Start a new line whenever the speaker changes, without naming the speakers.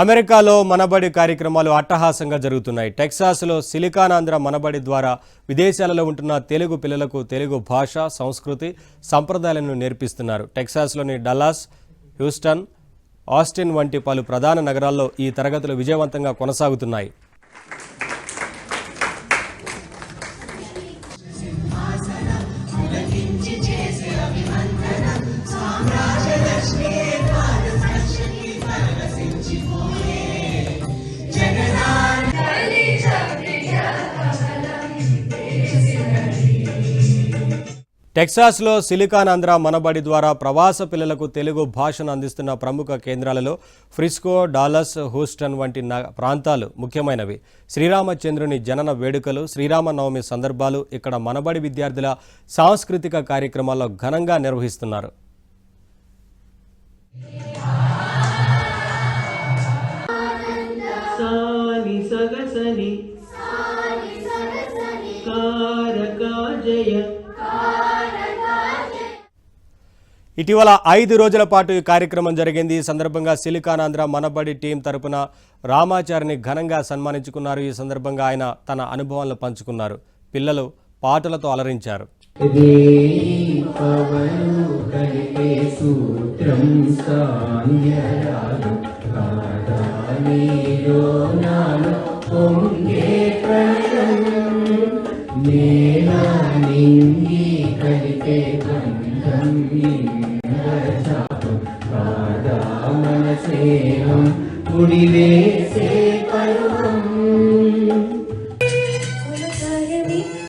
అమెరికాలో మనబడి కార్యక్రమాలు అట్టహాసంగా జరుగుతున్నాయి. టెక్సాస్లో సిలికానాంధ్ర మనబడి ద్వారా విదేశాలలో ఉంటున్న తెలుగు పిల్లలకు తెలుగు భాష, సంస్కృతి, సంప్రదాయాలను నేర్పిస్తున్నారు. టెక్సాస్లోని డల్లాస్, హ్యూస్టన్, ఆస్టిన్ వంటి పలు ప్రధాన నగరాల్లో ఈ తరగతులు విజయవంతంగా కొనసాగుతున్నాయి. టెక్సాస్లో సిలికానాంధ్ర మనబడి ద్వారా ప్రవాస పిల్లలకు తెలుగు భాషను అందిస్తున్న ప్రముఖ కేంద్రాలలో ఫ్రిస్కో, డాలస్, హ్యూస్టన్ వంటి ప్రాంతాలు ముఖ్యమైనవి. శ్రీరామచంద్రుని జనన వేడుకలు, శ్రీరామనవమి సందర్భాలు ఇక్కడ మనబడి విద్యార్థుల సాంస్కృతిక కార్యక్రమాల్లో ఘనంగా నిర్వహిస్తున్నారు. ఇటీవల 5 రోజుల పాటు ఈ కార్యక్రమం జరిగింది. ఈ సందర్భంగా సిలికానాంధ్ర మనబడి టీం తరపున రామాచారిని ఘనంగా సన్మానించుకున్నారు. ఈ సందర్భంగా ఆయన తన అనుభవాలను పంచుకున్నారు. పిల్లలు పాటలతో అలరించారు.
ముడివేసే పరువం